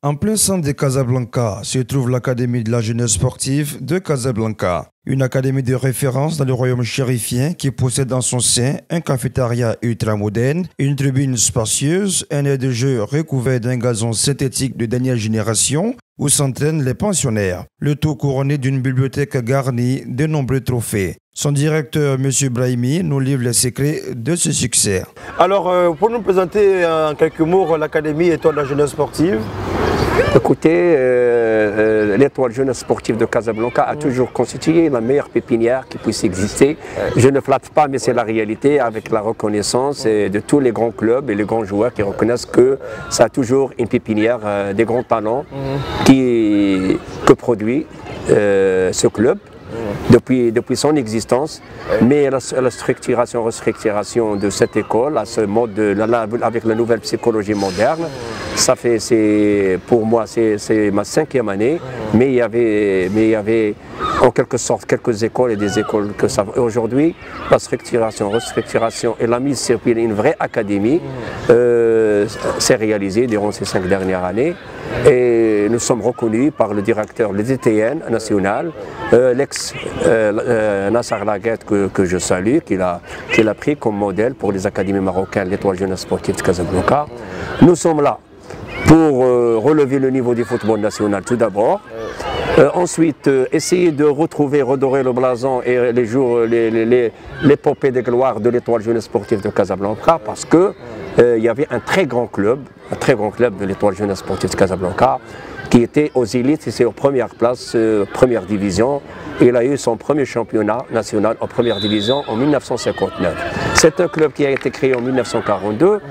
En plein centre de Casablanca se trouve l'Académie de la jeunesse sportive de Casablanca. Une académie de référence dans le royaume chérifien qui possède en son sein un cafétéria ultramoderne, une tribune spacieuse, un aire de jeu recouvert d'un gazon synthétique de dernière génération où s'entraînent les pensionnaires. Le tout couronné d'une bibliothèque garnie de nombreux trophées. Son directeur, M. Brahimi, nous livre les secrets de ce succès. Alors, pour nous présenter en quelques mots l'Académie Étoile de la jeunesse sportive. Écoutez, l'Étoile jeunesse sportive de Casablanca a toujours constitué la meilleure pépinière qui puisse exister. Je ne flatte pas, mais c'est la réalité, avec la reconnaissance de tous les grands clubs et les grands joueurs qui reconnaissent que ça a toujours une pépinière des grands talents que produit ce club. Depuis son existence, mais la restructuration de cette école, à ce mode avec la nouvelle psychologie moderne, pour moi c'est ma 5e année, mais il y avait en quelque sorte quelques écoles et des écoles que ça. Aujourd'hui, la restructuration et la mise sur pied d'une vraie académie s'est réalisée durant ces 5 dernières années. Et nous sommes reconnus par le directeur de l'ETN national, l'ex Nassar Laguette que je salue, qu'il a pris comme modèle pour les académies marocaines, l'Étoile jeunesse sportive de Casablanca. Nous sommes là pour relever le niveau du football national tout d'abord. Ensuite, essayer de redorer le blason et l'épopée de gloire de l'Étoile jeunesse sportive de Casablanca, parce que il y avait un très grand club de l'Étoile jeunesse sportive de Casablanca qui était aux élites, c'est aux premières places, première division. Il a eu son premier championnat national en première division en 1959. C'est un club qui a été créé en 1942.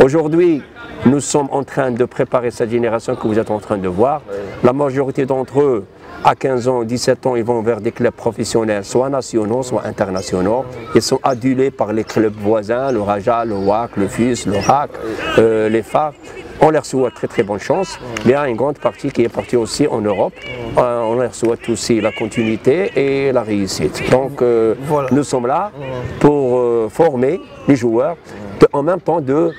Aujourd'hui, nous sommes en train de préparer cette génération que vous êtes en train de voir. La majorité d'entre eux, à 15 ans, 17 ans, ils vont vers des clubs professionnels, soit nationaux, soit internationaux. Ils sont adulés par les clubs voisins, le Raja, le WAC, le FUS, le RAC, les FAR. On leur souhaite très bonne chance, mais il y a une grande partie qui est partie aussi en Europe. On leur souhaite aussi la continuité et la réussite. Donc voilà. Nous sommes là pour former les joueurs, en même temps de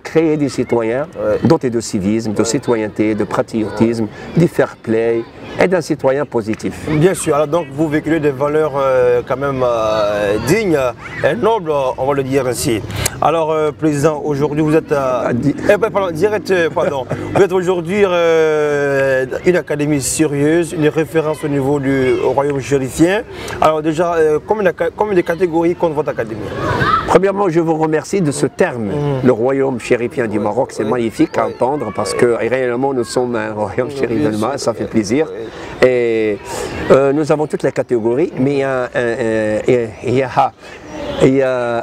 créer des citoyens dotés de civisme, de citoyenneté, de patriotisme, du fair play et d'un citoyen positif. Bien sûr, alors donc vous véhiculez des valeurs quand même dignes et nobles, on va le dire ainsi. Alors Président, aujourd'hui vous êtes vous êtes aujourd'hui une académie sérieuse, une référence au niveau du royaume chérifien. Alors déjà, combien de catégories compte votre académie? Premièrement, je vous remercie de ce terme, le royaume chérifien du Maroc. C'est magnifique à entendre parce que réellement nous sommes un royaume chérifien, ça fait plaisir. Et nous avons toutes les catégories, mais il y a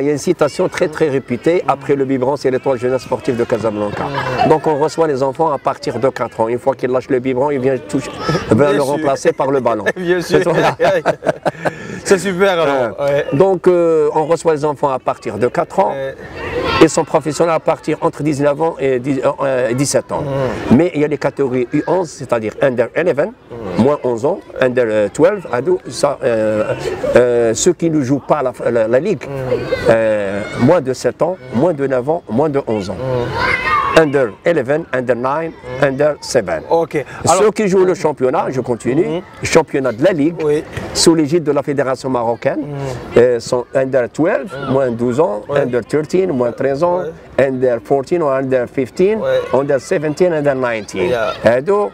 une citation très réputée: après le biberon, c'est l'Étoile jeunesse sportive de Casablanca. Donc on reçoit les enfants à partir de 4 ans. Une fois qu'ils lâchent le biberon, ils viennent le remplacer par le ballon. Bien sûr. C'est super alors. Donc on reçoit les enfants à partir de 4 ans. Ils sont professionnels à partir entre 19 ans et 17 ans. Mais il y a les catégories U11, c'est-à-dire Under 11, moins 11 ans, Under 12, ados, ceux qui ne jouent pas la Ligue, moins de 7 ans, moins de 9 ans, moins de 11 ans. Under 11, Under 9, Under 7. Okay. Alors, ceux qui jouent le championnat, je continue, le championnat de la Ligue, sous l'égide de la Fédération marocaine, sont Under 12, moins 12 ans, Under 13, moins 13 ans, Under 14 ou Under 15, Under 17, Under 19.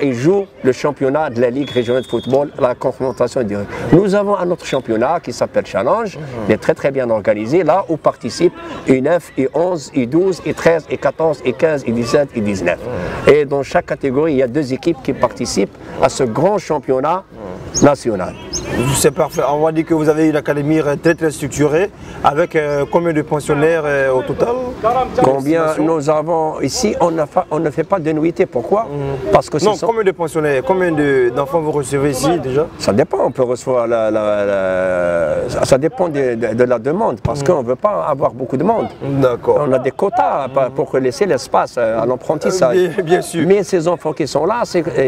Ils jouent le championnat de la Ligue régionale de football, la confrontation directe. Nous avons un autre championnat qui s'appelle Challenge, il est très bien organisé, là où participent U9, U11, U12, U13, U14, U15, U17, U19. Et dans chaque catégorie, il y a 2 équipes qui participent à ce grand championnat national. C'est parfait. On va dire que vous avez une académie très structurée, avec combien de pensionnaires au total? Combien nous avons ici? On ne fait pas de nuitée. Pourquoi? Parce que combien de pensionnaires, combien d'enfants vous recevez ici déjà? Ça dépend, on peut recevoir ça dépend de la demande, parce qu'on ne veut pas avoir beaucoup de monde. D'accord. On a des quotas pour laisser l'espace à l'apprentissage. Bien sûr. Mais ces enfants qui sont là,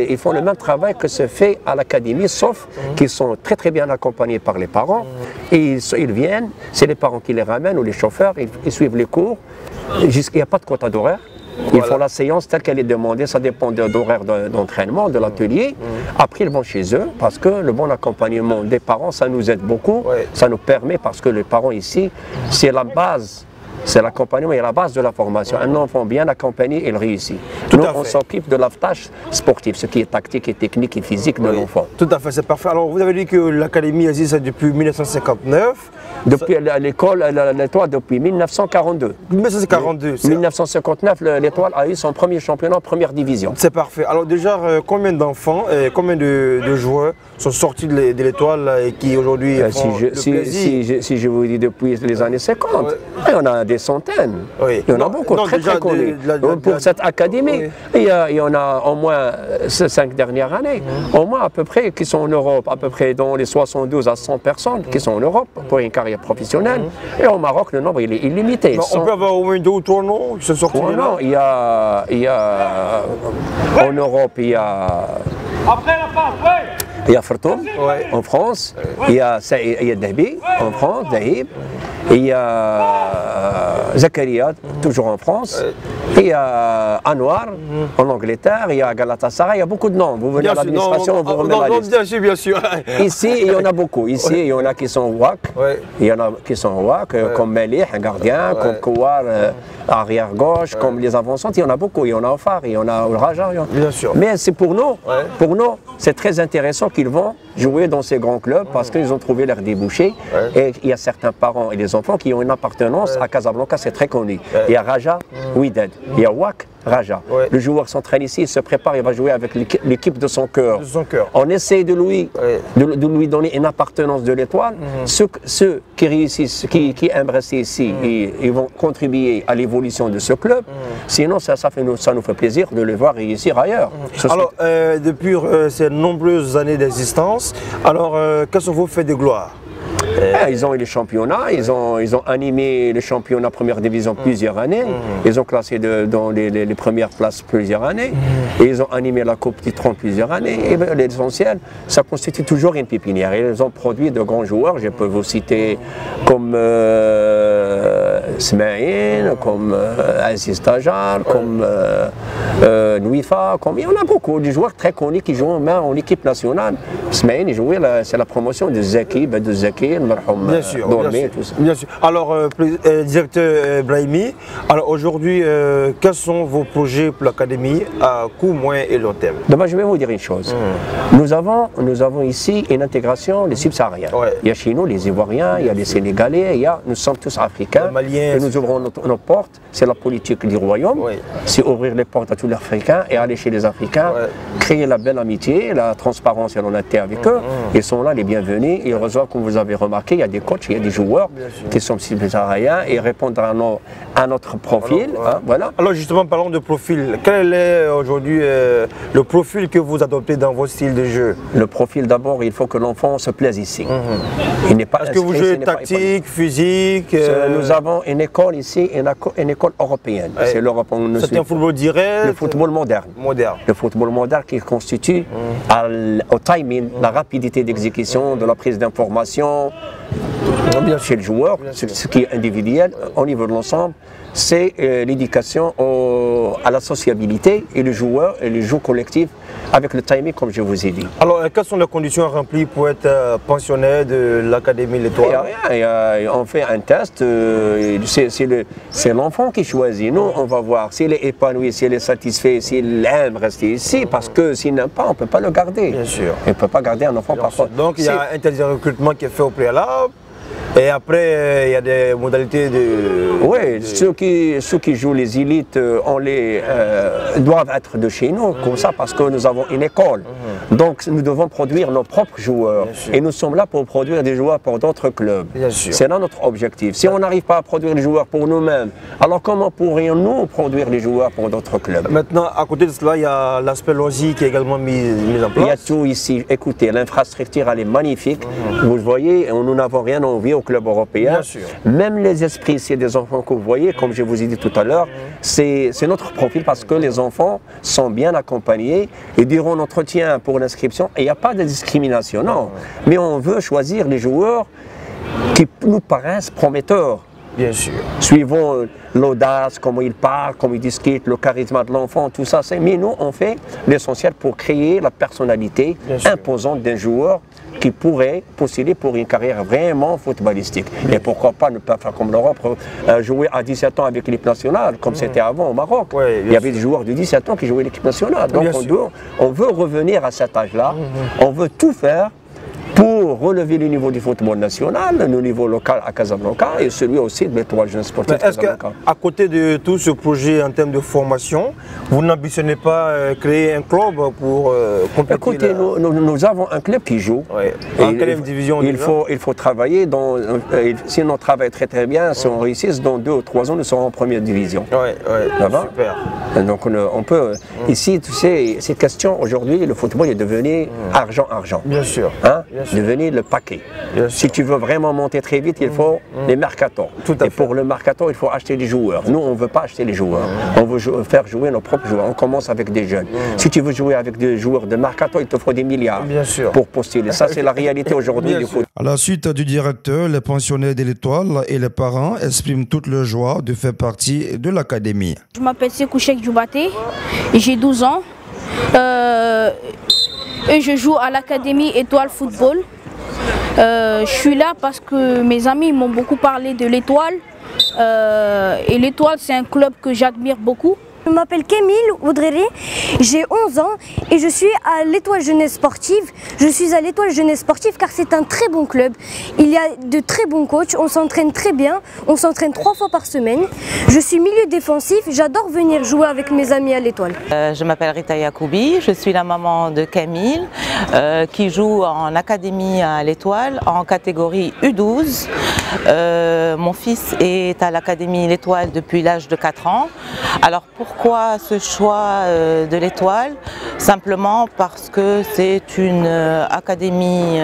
ils font le même travail que se fait à l'académie, sauf qu'ils sont très bien accompagnés par les parents. Et ils viennent, c'est les parents qui les ramènent ou les chauffeurs, ils suivent les cours. Il n'y a pas de quota d'horaire. Ils font la séance telle qu'elle est demandée, ça dépend d'horaire d'entraînement, de l'atelier. Après, ils vont chez eux parce que le bon accompagnement des parents, ça nous aide beaucoup. Ça nous permet, parce que les parents ici, c'est la base. C'est l'accompagnement et la base de la formation. Un enfant bien accompagné, il réussit. Nous, on s'occupe de la tâche sportive, ce qui est tactique et technique et physique de l'enfant. Tout à fait, c'est parfait. Alors, vous avez dit que l'académie existe depuis 1959. Depuis l'école, l'Étoile depuis 1942. 1942. 1959, l'Étoile a eu son premier championnat en première division. C'est parfait. Alors déjà, combien d'enfants, combien de joueurs sont sortis de l'Étoile et qui aujourd'hui font si je vous dis depuis les années 50, il y en a des centaines. Il y en a beaucoup, très connus. Pour cette académie, il y en a au moins ces 5 dernières années, au moins à peu près qui sont en Europe, à peu près dans les 72 à 100 personnes qui sont en Europe pour une carrière professionnelle. Et au Maroc, le nombre il est illimité. On peut avoir au moins 2 ou 3 noms qui sont sortis de là. Non, il y a en Europe, il y a... Après la fin, il y a Fertoum en France, il y a Dabi en France, Dahib, et il y a Zakaria, toujours en France, et il y a Anwar en Angleterre, il y a Galatasaray, il y a beaucoup de noms. Vous venez à l'administration, on vous remet la liste. Bien sûr. Ici, il y en a beaucoup. Ici, il y en a qui sont WAC, il y en a qui sont WAC, comme Melih, un gardien, comme Kouar, arrière-gauche, comme les avancantes, il y en a beaucoup. Il y en a au Phare, il y en a au Raja. Bien sûr. Mais c'est pour nous, c'est très intéressant qu'ils vont jouer dans ces grands clubs parce qu'ils ont trouvé leur débouché. Et il y a certains parents et les enfants qui ont une appartenance à Casablanca, c'est très connu. Il y a Raja, Wydad, il y a WAC, Raja. Le joueur s'entraîne ici, il se prépare, il va jouer avec l'équipe de son cœur. On essaie de lui donner une appartenance de l'Étoile. Ceux qui réussissent, qui aiment rester ici, ils vont contribuer à l'évolution de ce club. Sinon, ça nous fait plaisir de le voir réussir ailleurs. Alors, depuis ces nombreuses années d'existence, alors quels sont vos faits de gloire? Ils ont eu les championnats, ils ont animé les championnats première division plusieurs années, ils ont classé dans les premières places plusieurs années, et ils ont animé la Coupe Titron plusieurs années. Et l'essentiel, ça constitue toujours une pépinière. Ils ont produit de grands joueurs, je peux vous citer comme Smaïn, comme Aziz Tajar, comme Nouifa, il y en a beaucoup de joueurs très connus qui jouent en équipe nationale. Smaïn, il jouait, c'est la promotion de Zaki, de Zaki, bien sûr, tout ça. Bien sûr. Alors, directeur Brahimi, alors aujourd'hui, quels sont vos projets pour l'académie à court, moyen et long terme? D'abord, je vais vous dire une chose. Nous avons ici une intégration des subsahariens. Il y a chez nous les Ivoiriens, il y a les Sénégalais, nous sommes tous africains. Et nous ouvrons nos portes. C'est la politique du royaume. C'est ouvrir les portes à tous les Africains et aller chez les Africains, créer la belle amitié, la transparence et l'honnêteté avec eux. Ils sont là, les bienvenus. Ils reçoivent, comme vous avez remarqué, il y a des coachs, il y a des joueurs qui sont subsahariens et répondent à notre profil. Voilà. Alors justement, parlons de profil. Quel est aujourd'hui le profil que vous adoptez dans votre style de jeu? Le profil, d'abord, il faut que l'enfant se plaise ici. Est-ce que vous jouez tactique, physique? Nous avons une école ici, une école européenne. C'est l'Europe. C'est un football direct? Le football moderne. Le football moderne qui constitue au timing, la rapidité d'exécution, de la prise d'information chez le joueur, ce qui est individuel au niveau de l'ensemble. C'est l'éducation à la sociabilité et le joueur et le jeu collectif avec le timing, comme je vous ai dit. Alors, quelles sont les conditions remplies pour être pensionnaire de l'Académie L'Étoile? On fait un test, c'est l'enfant qui choisit. Nous, on va voir s'il est épanoui, s'il est satisfait, s'il aime rester ici, parce que s'il n'aime pas, on ne peut pas le garder. Bien sûr. On ne peut pas garder un enfant parfois. Donc, il y a un tel recrutement qui est fait au préalable. Et après, il y a des modalités de... Oui, ceux qui jouent les élites, doivent être de chez nous, comme ça, parce que nous avons une école. Donc, nous devons produire nos propres joueurs. Et nous sommes là pour produire des joueurs pour d'autres clubs. C'est là notre objectif. Si on n'arrive pas à produire les joueurs pour nous-mêmes, alors comment pourrions-nous produire les joueurs pour d'autres clubs? Maintenant, à côté de cela, il y a l'aspect logique qui est également mis en place. Il y a tout ici. Écoutez, l'infrastructure, elle est magnifique. Vous voyez, nous n'avons rien envie au club européen. Même les esprits, c'est des enfants que vous voyez, comme je vous ai dit tout à l'heure, c'est notre profil parce que les enfants sont bien accompagnés et durant l'entretien pour l'inscription, il n'y a pas de discrimination, non. Mais on veut choisir les joueurs qui nous paraissent prometteurs. Bien sûr. Suivant l'audace, comment il parle, comment il discute, le charisme de l'enfant, tout ça. Mais nous, on fait l'essentiel pour créer la personnalité imposante d'un joueur qui pourrait postuler pour une carrière vraiment footballistique. Et pourquoi pas ne pas faire comme l'Europe, jouer à 17 ans avec l'équipe nationale, comme c'était avant au Maroc. Ouais, il y avait des joueurs de 17 ans qui jouaient l'équipe nationale. Donc on veut revenir à cet âge-là, on veut tout faire pour relever le niveau du football national, le niveau local à Casablanca et celui aussi de l'Étoile Jeunesse Sportive de Casablanca. Est-ce qu'à côté de tout ce projet en termes de formation, vous n'ambitionnez pas créer un club pour compétir? Écoutez, nous avons un club qui joue. Ouais. En quelle division il faut travailler, si on travaille très bien, si on réussit, dans 2 ou 3 ans, nous serons en première division. Ouais, super. Donc on peut, ici, tu sais, cette question, aujourd'hui, le football est devenu argent. Bien sûr. Hein? Devenir le paquet. Si tu veux vraiment monter très vite, il faut les mercato. Et pour le mercato, il faut acheter des joueurs. Nous, on ne veut pas acheter les joueurs. On veut faire jouer nos propres joueurs. On commence avec des jeunes. Si tu veux jouer avec des joueurs de mercato, il te faut des milliards pour postuler. Ça, c'est la réalité aujourd'hui du foot. À la suite du directeur, les pensionnaires de l'Étoile et les parents expriment toute leur joie de faire partie de l'académie. Je m'appelle Sekou Cheikh Djoubaté, j'ai 12 ans. Et je joue à l'académie Étoile Football. Je suis là parce que mes amis m'ont beaucoup parlé de l'Étoile. Et l'Étoile, c'est un club que j'admire beaucoup. Je m'appelle Camille Oudréré, j'ai 11 ans et je suis à l'Étoile Jeunesse Sportive. Je suis à l'Étoile Jeunesse Sportive car c'est un très bon club. Il y a de très bons coachs, on s'entraîne très bien, on s'entraîne 3 fois par semaine. Je suis milieu défensif, j'adore venir jouer avec mes amis à l'Étoile. Je m'appelle Rita Yacoubi, je suis la maman de Camille qui joue en académie à l'Étoile en catégorie U12. Mon fils est à l'académie l'Étoile depuis l'âge de 4 ans. Alors pourquoi ce choix de l'Étoile? Simplement parce que c'est une académie,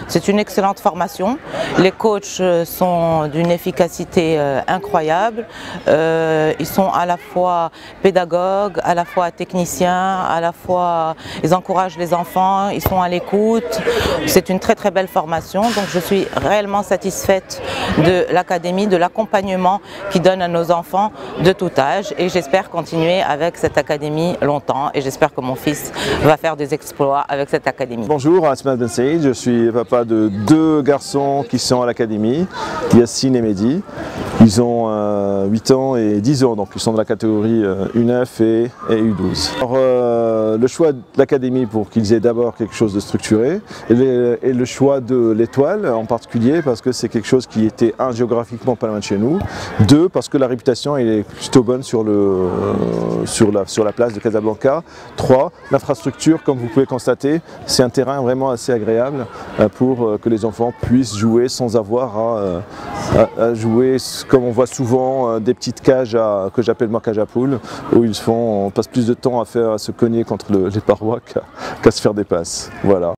c'est une excellente formation. Les coachs sont d'une efficacité incroyable. Ils sont à la fois pédagogues, à la fois techniciens, à la fois ils encouragent les enfants, ils sont à l'écoute. C'est une très belle formation. Donc je suis réellement satisfaite de l'académie, de l'accompagnement qu'ils donnent à nos enfants de tout âge. Et j'espère continuer avec cette académie longtemps et j'espère que mon fils va faire des exploits avec cette académie. Bonjour, Asma Ben Saïd, je suis papa de 2 garçons qui sont à l'académie, Yassine et Mehdi. Ils ont 8 ans et 10 ans, donc ils sont de la catégorie U9 et U12. Alors, le choix de l'académie pour qu'ils aient d'abord quelque chose de structuré et le choix de l'Étoile en particulier parce que c'est quelque chose qui était géographiquement pas loin de chez nous, 2 parce que la réputation elle est plutôt bonne sur la place de Casablanca, 3 l'infrastructure comme vous pouvez constater c'est un terrain vraiment assez agréable pour que les enfants puissent jouer sans avoir à jouer comme on voit souvent des petites cages que j'appelle moi cage à poules où on passe plus de temps à se cogner contre les parois qu'à se faire des passes. Voilà.